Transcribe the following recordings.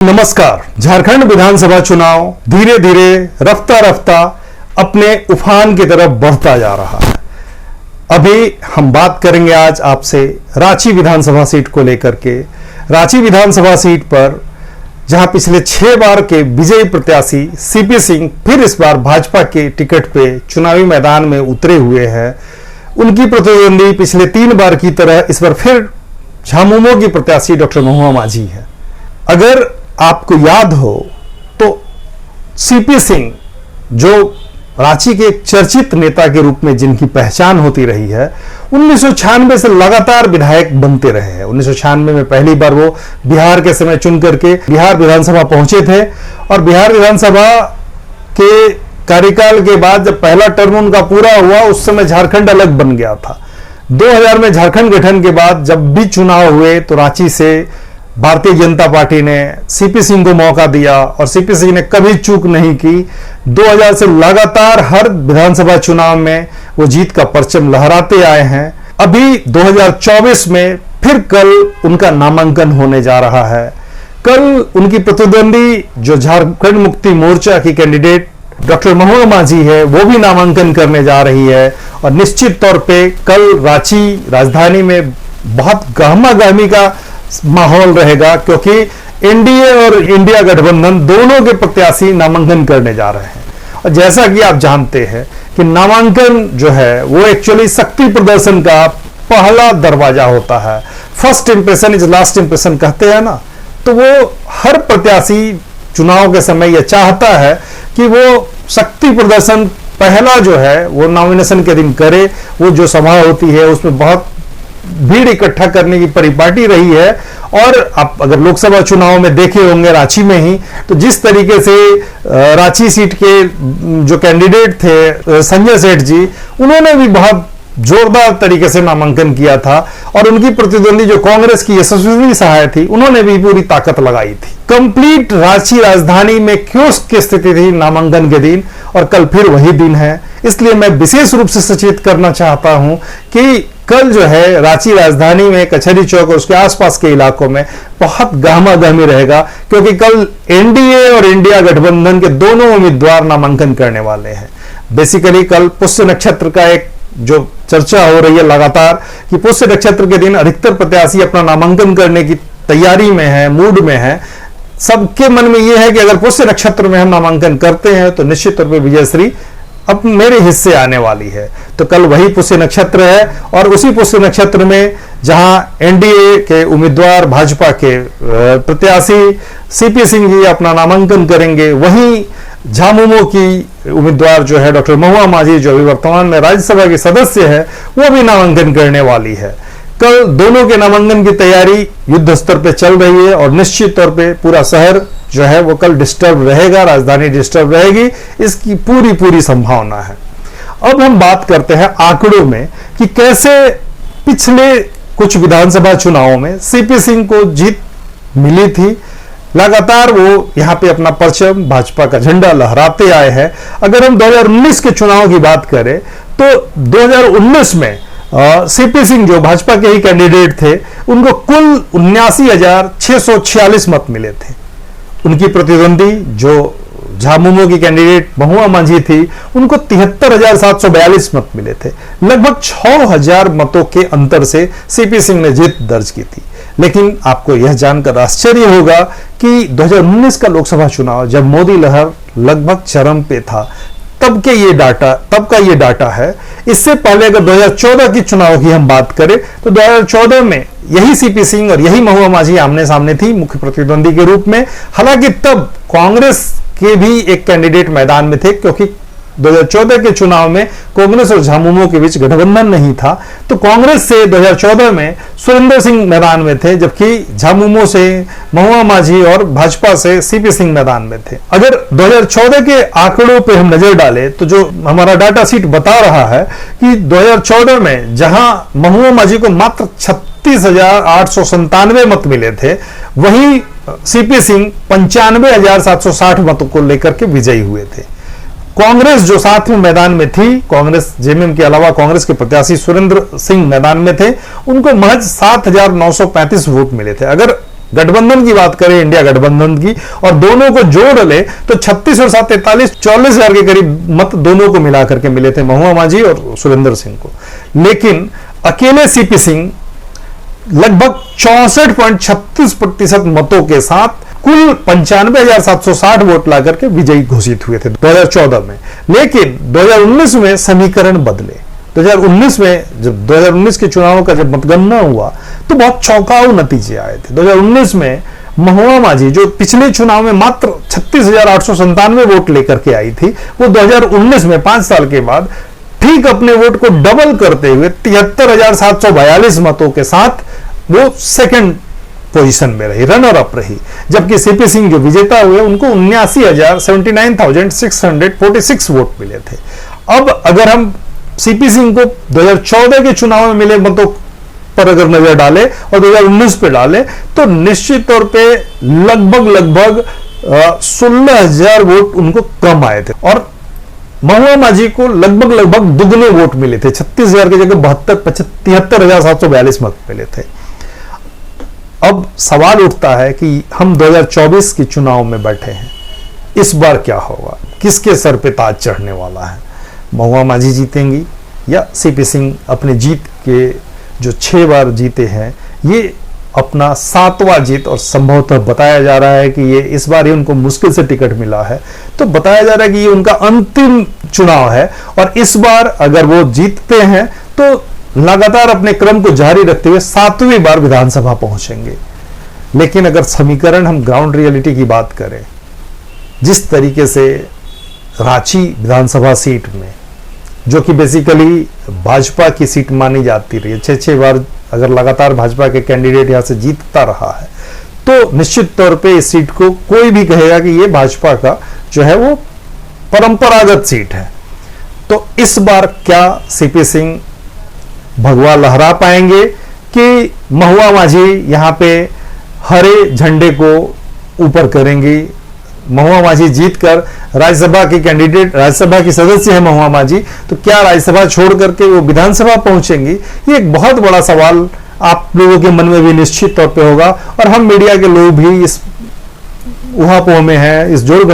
नमस्कार। झारखंड विधानसभा चुनाव धीरे धीरे रफ्ता रफ्ता अपने उफान की तरफ बढ़ता जा रहा है। अभी हम बात करेंगे आज आपसे रांची विधानसभा सीट को लेकर के। रांची विधानसभा सीट पर जहां पिछले 6 बार के विजयी प्रत्याशी सीपी सिंह फिर इस बार भाजपा के टिकट पे चुनावी मैदान में उतरे हुए हैं। उनकी प्रतिद्वंदी पिछले 3 बार की तरह इस बार फिर झामुमो की प्रत्याशी डॉक्टर महुआ माझी है। अगर आपको याद हो तो सीपी सिंह जो रांची के एक चर्चित नेता के रूप में जिनकी पहचान होती रही है, 1996 से लगातार विधायक बनते रहे हैं। 1996 में पहली बार वो बिहार के समय चुन करके बिहार विधानसभा पहुंचे थे और बिहार विधानसभा के कार्यकाल के बाद जब पहला टर्म उनका पूरा हुआ उस समय झारखंड अलग बन गया था। 2000 में झारखंड गठन के बाद जब भी चुनाव हुए तो रांची से भारतीय जनता पार्टी ने सीपी सिंह को मौका दिया और सीपी सिंह ने कभी चूक नहीं की। 2000 से लगातार हर विधानसभा चुनाव में वो जीत का परचम लहराते आए हैं। अभी 2024 में फिर कल उनका नामांकन होने जा रहा है। कल उनकी प्रतिद्वंदी जो झारखंड मुक्ति मोर्चा की कैंडिडेट डॉक्टर महुआ माझी है वो भी नामांकन करने जा रही है और निश्चित तौर पे कल रांची राजधानी में बहुत गहमा गहमी का माहौल रहेगा, क्योंकि एनडीए और इंडिया गठबंधन दोनों के प्रत्याशी नामांकन करने जा रहे हैं। और जैसा कि आप जानते हैं कि नामांकन जो है वो एक्चुअली शक्ति प्रदर्शन का पहला दरवाजा होता है। First impression is last impression कहते हैं ना, तो वो हर प्रत्याशी चुनाव के समय यह चाहता है कि वो शक्ति प्रदर्शन पहला जो है वो नॉमिनेशन के दिन करे। वो जो सभा होती है उसमें बहुत भीड़ इकट्ठा करने की परिपाटी रही है। और आप अगर लोकसभा चुनाव में देखे होंगे रांची में ही, तो जिस तरीके से रांची सीट के जो कैंडिडेट थे संजय सेठ जी, उन्होंने भी बहुत जोरदार तरीके से नामांकन किया था और उनकी प्रतिद्वंदी जो कांग्रेस की यशस्वी सहाय थी उन्होंने भी पूरी ताकत लगाई थी। कंप्लीट रांची राजधानी में कियोस्क की स्थिति थी नामांकन के दिन और कल फिर वही दिन है। इसलिए मैं विशेष रूप से सचेत करना चाहता हूं कि कल जो है रांची राजधानी में कचहरी चौक और उसके आसपास के इलाकों में बहुत गहमा गहमी रहेगा, क्योंकि कल एनडीए और इंडिया गठबंधन के दोनों उम्मीदवार नामांकन करने वाले हैं। बेसिकली कल पुष्य नक्षत्र का एक जो चर्चा हो रही है लगातार कि पुष्य नक्षत्र के दिन अधिकतर प्रत्याशी अपना नामांकन करने की तैयारी में है, मूड में है। सबके मन में यह है कि अगर पुष्य नक्षत्र में हम नामांकन करते हैं तो निश्चित तौर पर विजयश्री अब मेरे हिस्से आने वाली है। तो कल वही पुष्य नक्षत्र है और उसी पुष्य नक्षत्र में जहां एनडीए के उम्मीदवार भाजपा के प्रत्याशी सीपी सिंह जी अपना नामांकन करेंगे, वहीं झामुमो की उम्मीदवार जो है डॉक्टर महुआ माझी जो अभी वर्तमान में राज्यसभा के सदस्य है वो भी नामांकन करने वाली है। कल दोनों के नामांकन की तैयारी युद्ध स्तर पे चल रही है और निश्चित तौर पे पूरा शहर जो है वो कल डिस्टर्ब रहेगा, राजधानी डिस्टर्ब रहेगी, इसकी पूरी संभावना है। अब हम बात करते हैं आंकड़ों में कि कैसे पिछले कुछ विधानसभा चुनावों में सीपी सिंह को जीत मिली थी। लगातार वो यहां पे अपना परचम भाजपा का झंडा लहराते आए हैं। अगर हम 2019 के चुनाव की बात करें तो 2019 में सीपी सिंह जो भाजपा के ही कैंडिडेट थे उनको कुल 79,646 मत मिले थे। उनकी प्रतिद्वंदी जो झामुमो की कैंडिडेट महुआ माझी थी उनको 73,742 मत मिले थे। लगभग 6,000 मतों के अंतर से सीपी सिंह ने जीत दर्ज की थी। लेकिन आपको यह जानकर आश्चर्य होगा कि 2019 का लोकसभा चुनाव जब मोदी लहर लगभग चरम पे था तब का ये डाटा है। इससे पहले अगर 2014 की चुनाव की हम बात करें तो 2014 में यही सीपी सिंह और यही महुआ माझी आमने सामने थी मुख्य प्रतिद्वंदी के रूप में। हालांकि तब कांग्रेस के भी एक कैंडिडेट मैदान में थे, क्योंकि 2014 के चुनाव में कांग्रेस और झामुमो के बीच गठबंधन नहीं था। तो कांग्रेस से 2014 में सुरेंद्र सिंह मैदान में थे, जबकि झामुमो से महुआ माझी और भाजपा से सीपी सिंह मैदान में थे। अगर 2014 के आंकड़ों पे हम नजर डालें तो जो हमारा डाटा शीट बता रहा है कि 2014 में जहां महुआ माझी को मात्र 36,897 मत मिले थे, वहीं सीपी सिंह 95,760 मतों को लेकर के विजयी हुए थे। कांग्रेस जो साथ में मैदान में थी, कांग्रेस जेएमएम के अलावा कांग्रेस के प्रत्याशी सुरेंद्र सिंह मैदान में थे, उनको महज 7,935 वोट मिले थे। अगर गठबंधन की बात करें, इंडिया गठबंधन की, और दोनों को जोड़ ले तो 36 और 7 43 44 हजार के करीब मत दोनों को मिलाकर के मिले थे, महुआ माझी और सुरेंद्र सिंह को। लेकिन अकेले सीपी सिंह लगभग 64.36% मतों के साथ कुल 95,760 वोट लाकर के विजयी घोषित हुए थे 2014 में। लेकिन 2019 में समीकरण बदले। 2019 में जब 2019 के चुनावों का जब मतगणना हुआ तो बहुत चौंकाऊ नतीजे आए थे। 2019 में महुआ माझी जो पिछले चुनाव में मात्र 36,897 वोट लेकर के आई थी, वो 2019 में 5 साल के बाद ठीक अपने वोट को डबल करते हुए 73,742 मतों के साथ वो सेकंड पोजीशन में रही, रनर अप रही। जबकि सीपी सिंह जो विजेता हुए उनको 79,646 वोट मिले थे। अब अगर हम सीपी सिंह को 2014 के चुनाव में मिले मतों पर अगर नजर डालें और 2019 पे डालें तो निश्चित तौर पे लगभग 16,000 वोट उनको कम आए थे, और महुआ माझी को लगभग दुगने वोट मिले थे। 36,000 की जगह 73,742 मत मिले थे। अब सवाल उठता है कि हम 2024 के चुनाव में बैठे हैं, इस बार क्या होगा, किसके सर पे ताज चढ़ने वाला है? महुआ माझी जीतेंगी या सीपी सिंह अपने जीत के जो 6 बार जीते हैं, ये अपना 7वां जीत, और संभवतः बताया जा रहा है कि ये इस बार ही उनको मुश्किल से टिकट मिला है, तो बताया जा रहा है कि ये उनका अंतिम चुनाव है, और इस बार अगर वो जीतते हैं तो लगातार अपने क्रम को जारी रखते हुए 7वीं बार विधानसभा पहुंचेंगे। लेकिन अगर समीकरण हम ग्राउंड रियलिटी की बात करें, जिस तरीके से रांची विधानसभा सीट में, जो कि बेसिकली भाजपा की सीट मानी जाती रही है, 6 बार अगर लगातार भाजपा के कैंडिडेट यहां से जीतता रहा है, तो निश्चित तौर पे इस सीट को कोई भी कहेगा कि ये भाजपा का जो है वो परंपरागत सीट है। तो इस बार क्या सीपी सिंह भगवा लहरा पाएंगे कि महुआ माझी यहां पे हरे झंडे को ऊपर करेंगी? महुआ माझी जीतकर राज्यसभा की कैंडिडेट, राज्यसभा की सदस्य है महुआ माझी, तो क्या राज्यसभा छोड़ करके वो विधानसभा पहुंचेंगी? ये एक बहुत बड़ा सवाल आप लोगों के मन में भी निश्चित तौर पे होगा, और हम मीडिया के लोग भी इस उहापोह में हैं, इस जोड़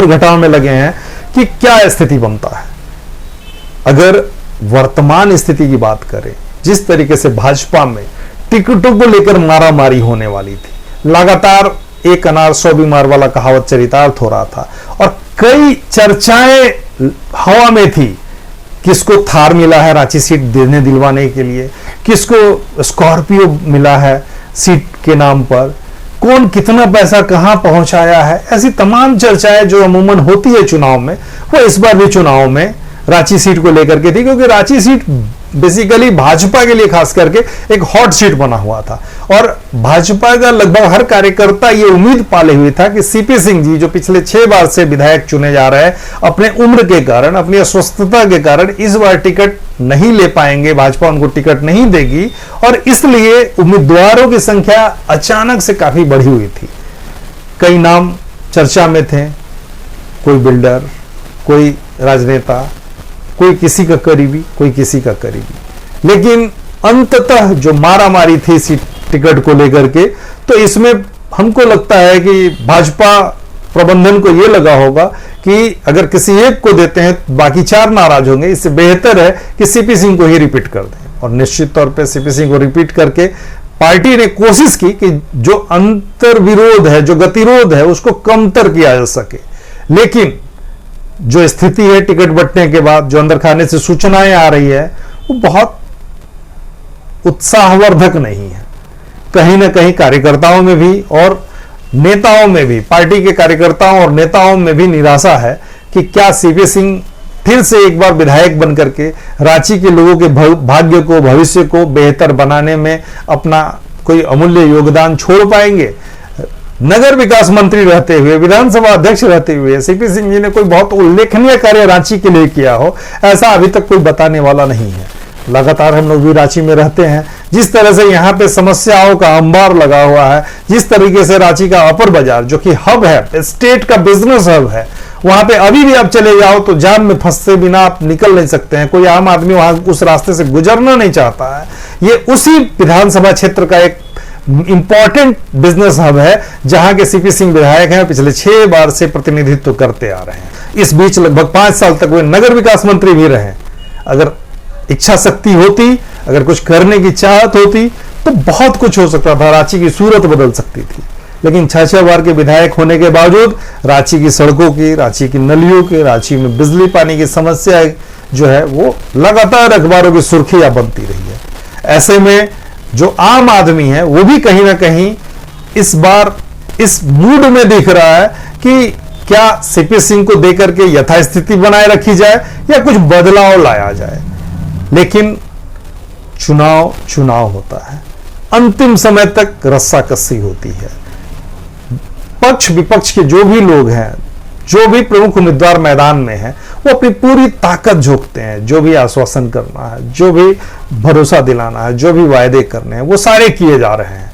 घटाव में लगे हैं कि क्या स्थिति बनता है। अगर वर्तमान स्थिति की बात करें, जिस तरीके से भाजपा में टिकटों को लेकर मारामारी होने वाली थी, लगातार एक अनार 100 बीमार वाला कहावत चरितार्थ हो रहा था, और कई चर्चाएं हवा में थी। किसको थार मिला है रांची सीट देने दिलवाने के लिए, किसको स्कॉर्पियो मिला है सीट के नाम पर, कौन कितना पैसा कहां पहुंचाया है, ऐसी तमाम चर्चाएं जो अमूमन होती है चुनाव में, वो इस बार भी चुनाव में रांची सीट को लेकर के थी, क्योंकि रांची सीट बेसिकली भाजपा के लिए खास करके एक हॉट सीट बना हुआ था, और भाजपा का लगभग हर कार्यकर्ता ये उम्मीद पाले हुए था कि सीपी सिंह जी जो पिछले 6 बार से विधायक चुने जा रहे हैं, अपने उम्र के कारण, अपनी अस्वस्थता के कारण इस बार टिकट नहीं ले पाएंगे, भाजपा उनको टिकट नहीं देगी, और इसलिए उम्मीदवारों की संख्या अचानक से काफी बढ़ी हुई थी। कई नाम चर्चा में थे, कोई बिल्डर, कोई राजनेता, कोई किसी का करीबी, कोई किसी का करीबी। लेकिन अंततः जो मारामारी थी इसी टिकट को लेकर के, तो इसमें हमको लगता है कि भाजपा प्रबंधन को यह लगा होगा कि अगर किसी एक को देते हैं बाकी 4 नाराज होंगे, इससे बेहतर है कि सीपी सिंह को ही रिपीट कर दें। और निश्चित तौर पे सीपी सिंह को रिपीट करके पार्टी ने कोशिश की कि जो अंतर विरोध है, जो गतिरोध है, उसको कमतर किया जा सके। लेकिन जो स्थिति है टिकट बंटने के बाद, जो अंदर खाने से सूचनाएं आ रही है, वो बहुत उत्साहवर्धक नहीं है। कहीं ना कहीं कार्यकर्ताओं में भी और नेताओं में भी, पार्टी के कार्यकर्ताओं और नेताओं में भी निराशा है कि क्या सीपी सिंह फिर से एक बार विधायक बनकर के रांची के लोगों के भाग्य को, भविष्य को बेहतर बनाने में अपना कोई अमूल्य योगदान छोड़ पाएंगे। नगर विकास मंत्री रहते हुए, विधानसभा अध्यक्ष रहते हुए सीपी सिंह जी ने कोई बहुत उल्लेखनीय कार्य रांची के लिए किया हो, ऐसा अभी तक कोई बताने वाला नहीं है। लगातार हम लोग भी रांची में रहते हैं, जिस तरह से यहाँ पे समस्याओं का अंबार लगा हुआ है, जिस तरीके से रांची का अपर बाजार जो कि हब है, स्टेट का बिजनेस हब है, वहां पे अभी भी आप चले जाओ तो जाम में फंसते बिना आप निकल नहीं सकते हैं। कोई आम आदमी वहां उस रास्ते से गुजरना नहीं चाहता है। ये उसी विधानसभा क्षेत्र का एक इंपॉर्टेंट बिजनेस हब है, जहां के सीपी सिंह विधायक हैं, पिछले 6 बार से प्रतिनिधित्व करते आ रहे हैं। इस बीच लगभग 5 साल तक वे नगर विकास मंत्री भी रहे। अगर इच्छा शक्ति होती, अगर कुछ करने की चाहत होती तो बहुत कुछ हो सकता था, रांची की सूरत बदल सकती थी। लेकिन 6 बार के विधायक होने के बावजूद रांची की सड़कों की, रांची की नलियों की, रांची में बिजली पानी की समस्या जो है वो लगातार अखबारों की सुर्खियां बनती रही है। ऐसे में जो आम आदमी है वो भी कहीं ना कहीं इस बार इस मूड में दिख रहा है कि क्या सीपी सिंह को देकर के यथास्थिति बनाए रखी जाए या कुछ बदलाव लाया जाए। लेकिन चुनाव चुनाव होता है, अंतिम समय तक रस्साकसी होती है। पक्ष विपक्ष के जो भी लोग हैं, जो भी प्रमुख उम्मीदवार मैदान में हैं, वो अपनी पूरी ताकत झोंकते हैं। जो भी आश्वासन करना है, जो भी भरोसा दिलाना है, जो भी वायदे करने हैं, वो सारे किए जा रहे हैं।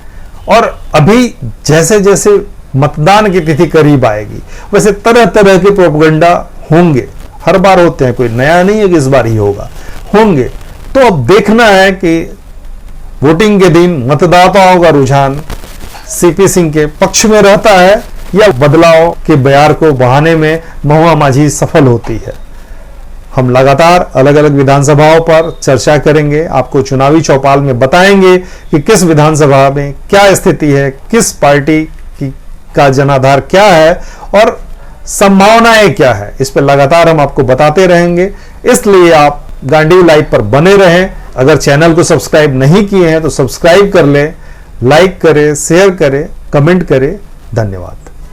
और अभी जैसे जैसे मतदान की तिथि करीब आएगी, वैसे तरह तरह के प्रोपेगेंडा होंगे। हर बार होते हैं, कोई नया नहीं है कि इस बार ही होंगे। तो अब देखना है कि वोटिंग के दिन मतदाताओं का रुझान सीपी सिंह के पक्ष में रहता है या बदलाव के बयार को बहाने में महुआ माझी सफल होती है। हम लगातार अलग अलग विधानसभाओं पर चर्चा करेंगे, आपको चुनावी चौपाल में बताएंगे कि किस विधानसभा में क्या स्थिति है, किस पार्टी की का जनाधार क्या है और संभावनाएं क्या है। इस पर लगातार हम आपको बताते रहेंगे, इसलिए आप गांडीव लाइव पर बने रहें। अगर चैनल को सब्सक्राइब नहीं किए हैं तो सब्सक्राइब कर लें, लाइक करें, शेयर करें, कमेंट करें। धन्यवाद।